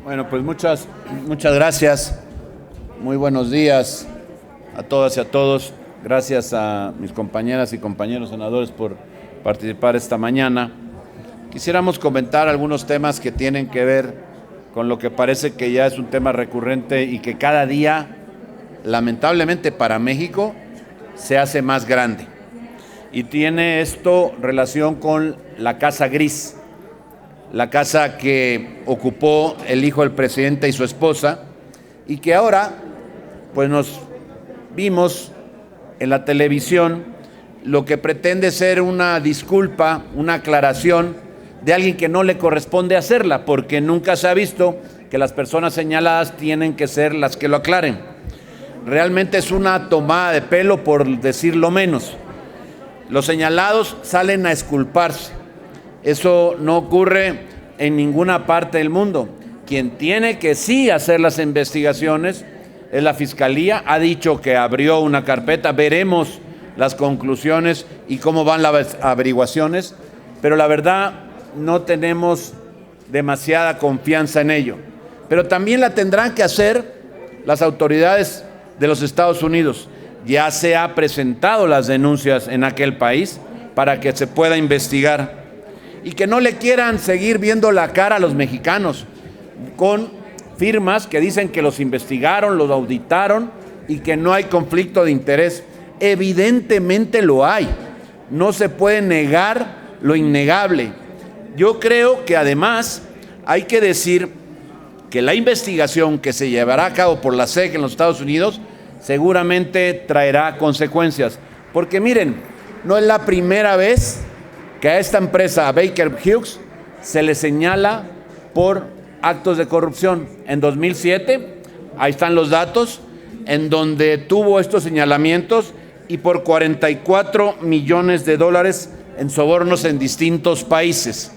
Bueno, pues muchas gracias. Muy buenos días a todas y a todos. Gracias a mis compañeras y compañeros senadores por participar esta mañana. Quisiéramos comentar algunos temas que tienen que ver con lo que parece que ya es un tema recurrente y que cada día, lamentablemente para México, se hace más grande. Y tiene esto relación con la casa gris, la casa que ocupó el hijo del presidente y su esposa, y que ahora pues nos vimos en la televisión lo que pretende ser una disculpa, una aclaración de alguien que no le corresponde hacerla, porque nunca se ha visto que las personas señaladas tienen que ser las que lo aclaren. Realmente es una tomada de pelo, por decirlo menos. Los señalados salen a exculparse. Eso no ocurre en ninguna parte del mundo. Quien tiene que sí hacer las investigaciones es la Fiscalía. Ha dicho que abrió una carpeta. Veremos las conclusiones y cómo van las averiguaciones, pero la verdad no tenemos demasiada confianza en ello. Pero también la tendrán que hacer las autoridades de los Estados Unidos. Ya se ha presentado las denuncias en aquel país para que se pueda investigar y que no le quieran seguir viendo la cara a los mexicanos con firmas que dicen que los investigaron, los auditaron y que no hay conflicto de interés. Evidentemente lo hay. No se puede negar lo innegable. Yo creo que además hay que decir que la investigación que se llevará a cabo por la SEC en los Estados Unidos seguramente traerá consecuencias. Porque miren, no es la primera vez que a esta empresa, a Baker Hughes, se le señala por actos de corrupción. En 2007, ahí están los datos, en donde tuvo estos señalamientos y por 44 millones de dólares en sobornos en distintos países.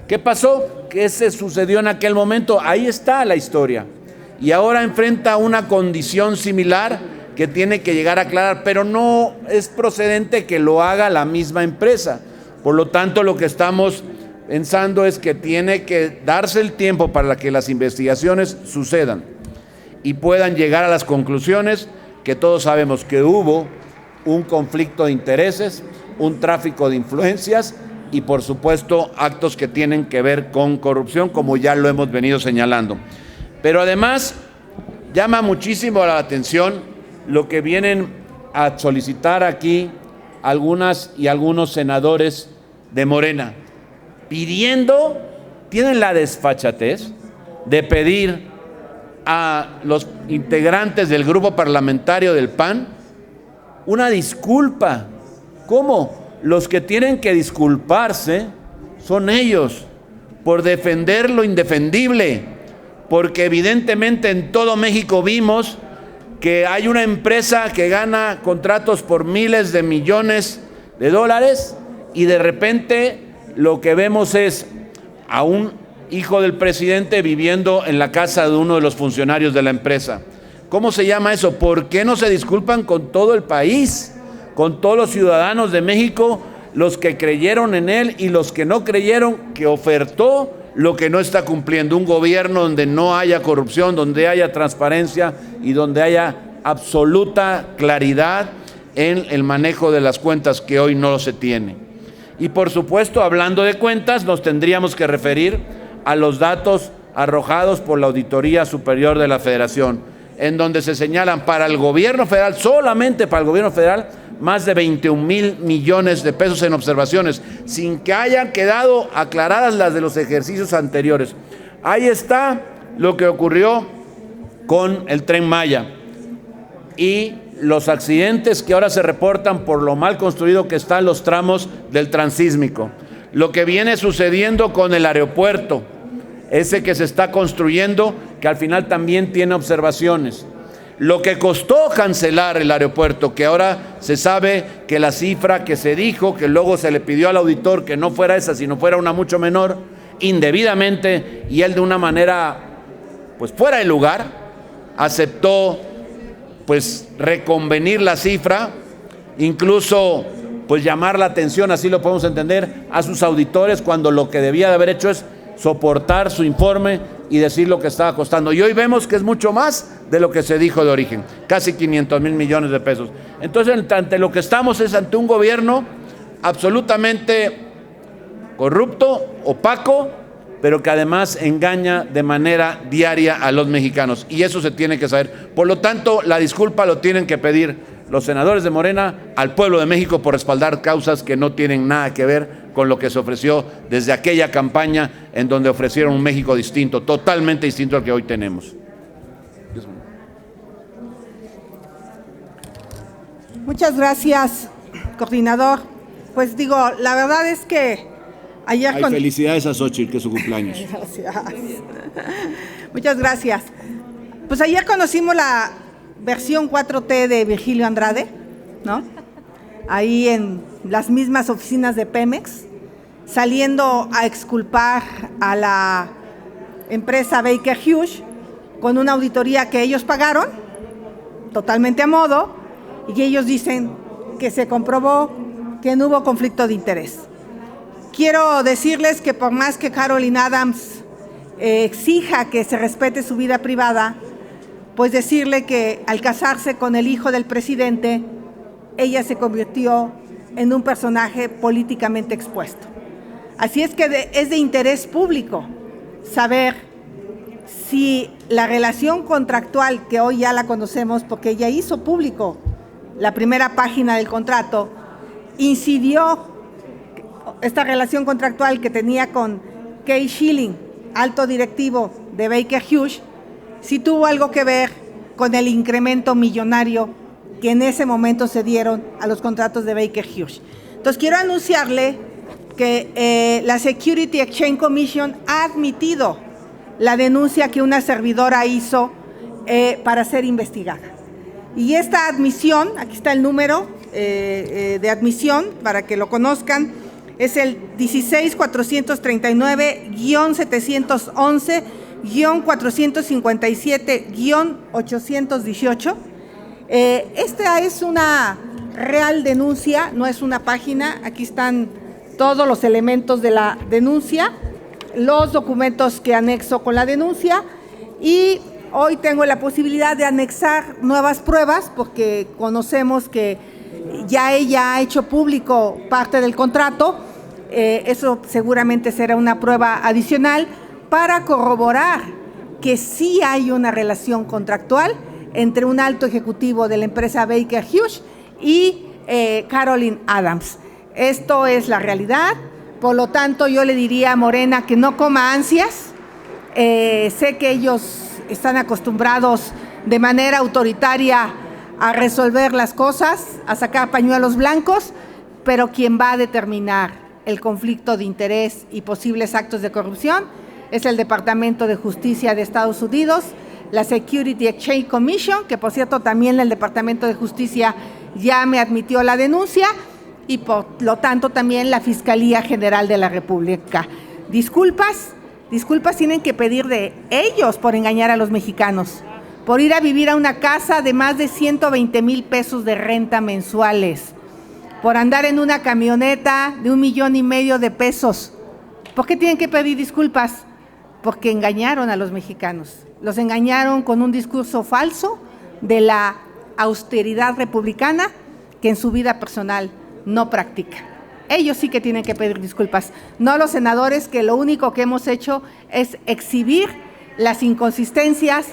¿Qué pasó? ¿Qué se sucedió en aquel momento? Ahí está la historia. Y ahora enfrenta una condición similar que tiene que llegar a aclarar, pero no es procedente que lo haga la misma empresa. Por lo tanto, lo que estamos pensando es que tiene que darse el tiempo para que las investigaciones sucedan y puedan llegar a las conclusiones que todos sabemos que hubo un conflicto de intereses, un tráfico de influencias y, por supuesto, actos que tienen que ver con corrupción, como ya lo hemos venido señalando. Pero además, llama muchísimo la atención lo que vienen a solicitar aquí algunas y algunos senadores de Morena, pidiendo, tienen la desfachatez de pedir a los integrantes del grupo parlamentario del PAN una disculpa. ¿Cómo? Los que tienen que disculparse son ellos por defender lo indefendible, porque evidentemente en todo México vimos que hay una empresa que gana contratos por miles de millones de dólares y de repente lo que vemos es a un hijo del presidente viviendo en la casa de uno de los funcionarios de la empresa. ¿Cómo se llama eso? ¿Por qué no se disculpan con todo el país, con todos los ciudadanos de México, los que creyeron en él y los que no creyeron, que ofertó lo que no está cumpliendo? Un gobierno donde no haya corrupción, donde haya transparencia y donde haya absoluta claridad en el manejo de las cuentas, que hoy no se tiene. Y por supuesto, hablando de cuentas, nos tendríamos que referir a los datos arrojados por la Auditoría Superior de la Federación, en donde se señalan para el gobierno federal, solamente para el gobierno federal, más de 21,000 millones de pesos en observaciones, sin que hayan quedado aclaradas las de los ejercicios anteriores. Ahí está lo que ocurrió con el Tren Maya y los accidentes que ahora se reportan por lo mal construido que están los tramos del transísmico. Lo que viene sucediendo con el aeropuerto, ese que se está construyendo, que al final también tiene observaciones. Lo que costó cancelar el aeropuerto, que ahora se sabe que la cifra que se dijo, que luego se le pidió al auditor que no fuera esa, sino fuera una mucho menor, indebidamente, y él de una manera pues fuera de lugar, aceptó pues reconvenir la cifra, incluso pues llamar la atención, así lo podemos entender, a sus auditores, cuando lo que debía de haber hecho es soportar su informe y decir lo que estaba costando. Y hoy vemos que es mucho más de lo que se dijo de origen, casi 500,000 millones de pesos. Entonces, ante lo que estamos es ante un gobierno absolutamente corrupto, opaco, pero que además engaña de manera diaria a los mexicanos. Y eso se tiene que saber. Por lo tanto, la disculpa lo tienen que pedir los senadores de Morena al pueblo de México por respaldar causas que no tienen nada que ver con lo que se ofreció desde aquella campaña en donde ofrecieron un México distinto, totalmente distinto al que hoy tenemos. Muchas gracias, coordinador. Pues digo, la verdad es que ayer... Felicidades a Xochitl, que es su cumpleaños. Gracias. Muchas gracias. Pues ayer conocimos la versión 4T de Virgilio Andrade, ¿no? Ahí en las mismas oficinas de Pemex, saliendo a exculpar a la empresa Baker Hughes con una auditoría que ellos pagaron, totalmente a modo, y ellos dicen que se comprobó que no hubo conflicto de interés. Quiero decirles que por más que Caroline Adams exija que se respete su vida privada, pues decirle que al casarse con el hijo del presidente, ella se convirtió en un personaje políticamente expuesto. Así es que es de interés público saber si la relación contractual, que hoy ya la conocemos porque ella hizo público la primera página del contrato, incidió esta relación contractual que tenía con Kay Schilling, alto directivo de Baker Hughes, si tuvo algo que ver con el incremento millonario que en ese momento se dieron a los contratos de Baker Hughes. Entonces quiero anunciarle que la Security Exchange Commission ha admitido la denuncia que una servidora hizo para ser investigada. Y esta admisión, aquí está el número de admisión para que lo conozcan, es el 16439-711-457-818. Esta es una real denuncia, no es una página. Aquí están todos los elementos de la denuncia, los documentos que anexo con la denuncia, y hoy tengo la posibilidad de anexar nuevas pruebas porque conocemos que ya ella ha hecho público parte del contrato. Eso seguramente será una prueba adicional para corroborar que sí hay una relación contractual entre un alto ejecutivo de la empresa Baker Hughes y Caroline Adams. Esto es la realidad. Por lo tanto, yo le diría a Morena que no coma ansias. Sé que ellos están acostumbrados de manera autoritaria a resolver las cosas, a sacar pañuelos blancos, pero quien va a determinar el conflicto de interés y posibles actos de corrupción es el Departamento de Justicia de Estados Unidos, la Security Exchange Commission, que por cierto también el Departamento de Justicia ya me admitió la denuncia, y por lo tanto también la Fiscalía General de la República. Disculpas tienen que pedir de ellos por engañar a los mexicanos, por ir a vivir a una casa de más de 120,000 pesos de renta mensuales, por andar en una camioneta de 1,5 millones de pesos. ¿Por qué tienen que pedir disculpas? Porque engañaron a los mexicanos. Los engañaron con un discurso falso de la austeridad republicana que en su vida personal no practica. Ellos sí que tienen que pedir disculpas, no los senadores, que lo único que hemos hecho es exhibir las inconsistencias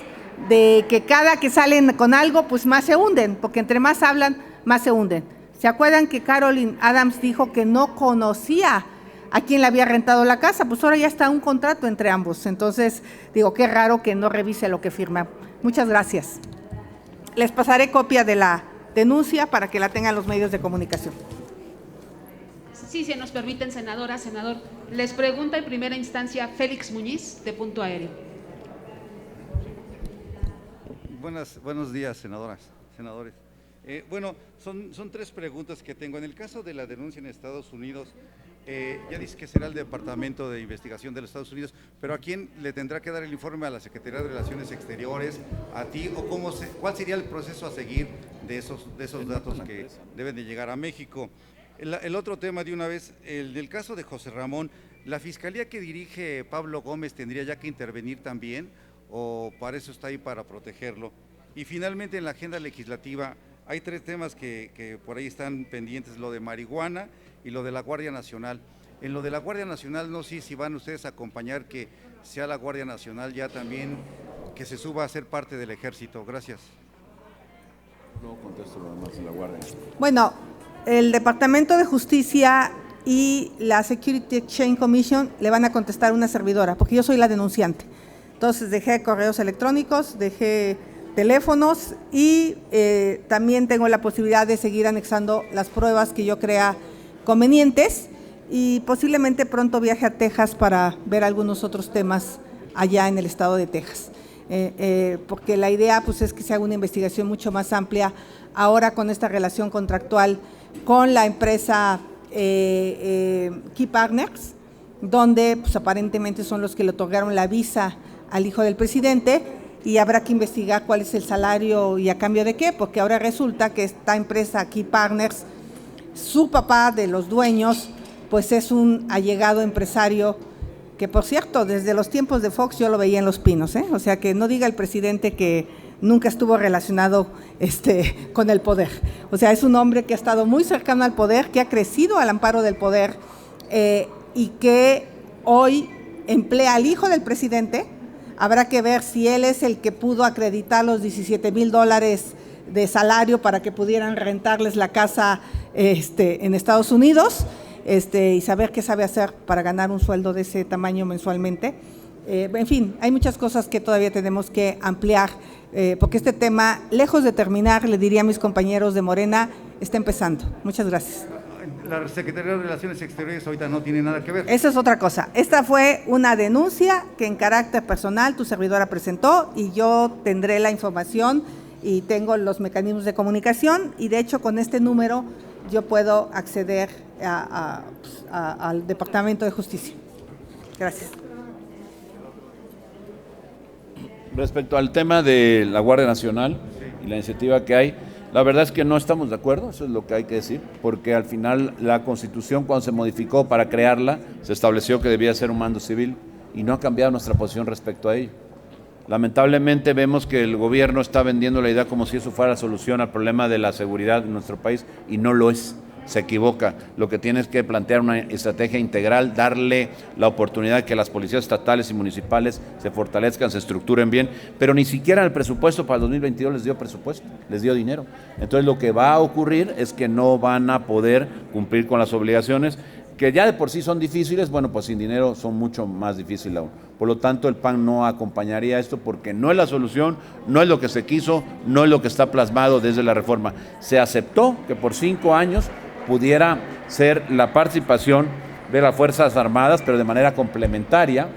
de que cada que salen con algo, pues más se hunden, porque entre más hablan, más se hunden. ¿Se acuerdan que Caroline Adams dijo que no conocía a quién le había rentado la casa? Pues ahora ya está un contrato entre ambos. Entonces, digo, qué raro que no revise lo que firma. Muchas gracias. Les pasaré copia de la denuncia para que la tengan los medios de comunicación. Sí, si nos permiten, senadora, senador. Les pregunta en primera instancia Félix Muñiz, de Punto Aéreo. Buenos días, senadoras, senadores. Bueno, son tres preguntas que tengo. En el caso de la denuncia en Estados Unidos, ya dice que será el Departamento de Investigación de los Estados Unidos, pero ¿a quién le tendrá que dar el informe? ¿A la Secretaría de Relaciones Exteriores? ¿A ti? ¿O cuál sería el proceso a seguir de esos datos que deben de llegar a México? El otro tema de una vez, el del caso de José Ramón, ¿La fiscalía que dirige Pablo Gómez tendría ya que intervenir también o para eso está ahí para protegerlo? Y finalmente en la agenda legislativa hay 3 temas que por ahí están pendientes, lo de marihuana y lo de la Guardia Nacional. En lo de la Guardia Nacional no sé si van ustedes a acompañar que sea la Guardia Nacional ya también que se suba a ser parte del ejército. Gracias. Luego contesto lo demás en la Guardia. Bueno, el Departamento de Justicia y la Security Exchange Commission le van a contestar una servidora, porque yo soy la denunciante. Entonces dejé correos electrónicos, dejé teléfonos y también tengo la posibilidad de seguir anexando las pruebas que yo crea convenientes y posiblemente pronto viaje a Texas para ver algunos otros temas allá en el estado de Texas. Porque la idea pues es que se haga una investigación mucho más amplia ahora con esta relación contractual con la empresa Key Partners, donde pues aparentemente son los que le otorgaron la visa al hijo del presidente y habrá que investigar cuál es el salario y a cambio de qué, porque ahora resulta que esta empresa Key Partners, su papá de los dueños, pues es un allegado empresario que, por cierto, desde los tiempos de Fox yo lo veía en Los Pinos, o sea, que no diga el presidente que nunca estuvo relacionado con el poder. O sea, es un hombre que ha estado muy cercano al poder, que ha crecido al amparo del poder y que hoy emplea al hijo del presidente. Habrá que ver si él es el que pudo acreditar los $17,000 de salario para que pudieran rentarles la casa en Estados Unidos. Y saber qué sabe hacer para ganar un sueldo de ese tamaño mensualmente. En fin, hay muchas cosas que todavía tenemos que ampliar, porque este tema, lejos de terminar, le diría a mis compañeros de Morena, está empezando. Muchas gracias. La Secretaría de Relaciones Exteriores ahorita no tiene nada que ver. Esa es otra cosa. Esta fue una denuncia que en carácter personal tu servidora presentó y yo tendré la información y tengo los mecanismos de comunicación y de hecho con este número yo puedo acceder al Departamento de Justicia. Gracias. Respecto al tema de la Guardia Nacional y la iniciativa que hay, la verdad es que no estamos de acuerdo, eso es lo que hay que decir, porque al final la Constitución cuando se modificó para crearla, se estableció que debía ser un mando civil y no ha cambiado nuestra posición respecto a ello. Lamentablemente vemos que el gobierno está vendiendo la idea como si eso fuera la solución al problema de la seguridad en nuestro país y no lo es. Se equivoca. Lo que tiene es que plantear una estrategia integral, darle la oportunidad que las policías estatales y municipales se fortalezcan, se estructuren bien, pero ni siquiera en el presupuesto para el 2022 les dio presupuesto, les dio dinero. Entonces lo que va a ocurrir es que no van a poder cumplir con las obligaciones, que ya de por sí son difíciles, bueno, pues sin dinero son mucho más difíciles aún. Por lo tanto, el PAN no acompañaría esto porque no es la solución, no es lo que se quiso, no es lo que está plasmado desde la reforma. Se aceptó que por 5 años pudiera ser la participación de las Fuerzas Armadas, pero de manera complementaria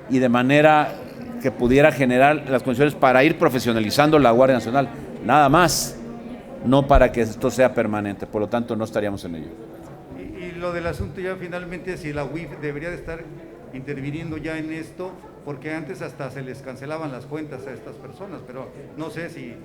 y de manera que pudiera generar las condiciones para ir profesionalizando la Guardia Nacional, nada más, no para que esto sea permanente, por lo tanto no estaríamos en ello. Y lo del asunto ya finalmente, si la UIF debería de estar interviniendo ya en esto, porque antes hasta se les cancelaban las cuentas a estas personas, pero no sé si...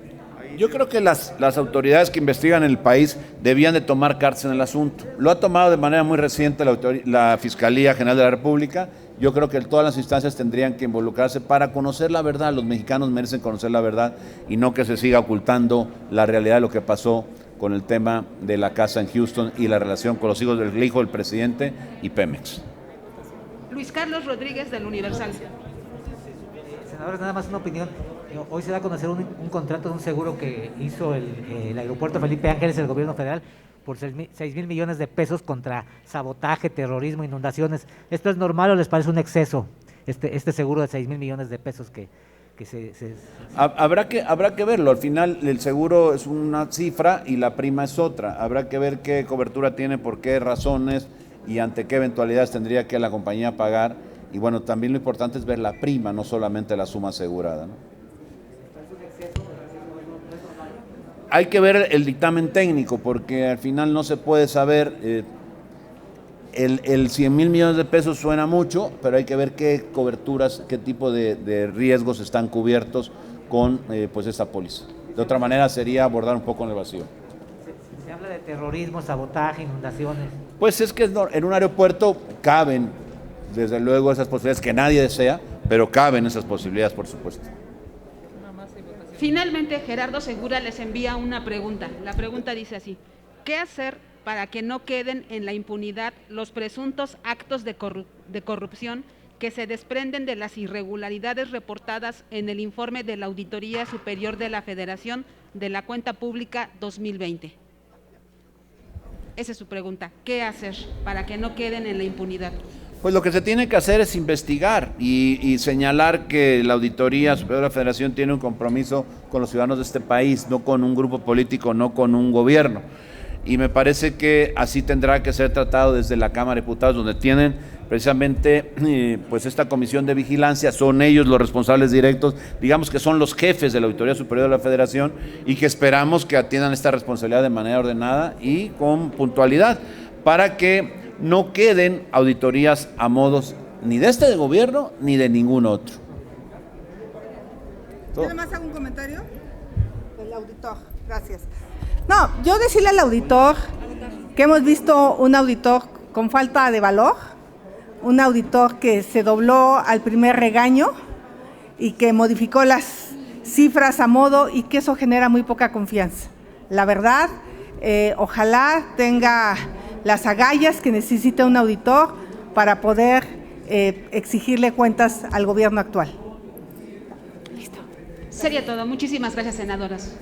Yo creo que las autoridades que investigan en el país debían de tomar cartas en el asunto. Lo ha tomado de manera muy reciente la Fiscalía General de la República. Yo creo que todas las instancias tendrían que involucrarse para conocer la verdad. Los mexicanos merecen conocer la verdad y no que se siga ocultando la realidad de lo que pasó con el tema de la casa en Houston y la relación con los hijos del hijo del presidente y Pemex. Luis Carlos Rodríguez, del Universal. Senadores, nada más una opinión. Hoy se da a conocer un contrato de un seguro que hizo el aeropuerto Felipe Ángeles, el gobierno federal, por 6,000 millones de pesos contra sabotaje, terrorismo, inundaciones. ¿Esto es normal o les parece un exceso, este seguro de 6,000 millones de pesos que se... Habrá que verlo. Al final el seguro es una cifra y la prima es otra. Habrá que ver qué cobertura tiene, por qué razones y ante qué eventualidades tendría que la compañía pagar. Y bueno, también lo importante es ver la prima, no solamente la suma asegurada, ¿no? Hay que ver el dictamen técnico, porque al final no se puede saber, el 100,000 millones de pesos suena mucho, pero hay que ver qué coberturas, qué tipo de riesgos están cubiertos con pues esta póliza. De otra manera sería abordar un poco en el vacío. Se habla de terrorismo, sabotaje, inundaciones. Pues es que en un aeropuerto caben desde luego esas posibilidades que nadie desea, pero caben esas posibilidades, por supuesto. Finalmente, Gerardo Segura les envía una pregunta. La pregunta dice así: ¿qué hacer para que no queden en la impunidad los presuntos actos de corrupción que se desprenden de las irregularidades reportadas en el informe de la Auditoría Superior de la Federación de la Cuenta Pública 2020? Esa es su pregunta. ¿Qué hacer para que no queden en la impunidad? Pues lo que se tiene que hacer es investigar y señalar que la Auditoría Superior de la Federación tiene un compromiso con los ciudadanos de este país, no con un grupo político, no con un gobierno. Y me parece que así tendrá que ser tratado desde la Cámara de Diputados, donde tienen precisamente pues esta comisión de vigilancia, son ellos los responsables directos, digamos que son los jefes de la Auditoría Superior de la Federación, y que esperamos que atiendan esta responsabilidad de manera ordenada y con puntualidad, para que no queden auditorías a modos ni de este gobierno ni de ningún otro. ¿Nada más hago un comentario? El auditor, gracias. No, yo decirle al auditor que hemos visto un auditor con falta de valor, un auditor que se dobló al primer regaño y que modificó las cifras a modo, y que eso genera muy poca confianza. La verdad, ojalá tenga las agallas que necesita un auditor para poder exigirle cuentas al gobierno actual. Listo. Sería todo. Muchísimas gracias, senadoras.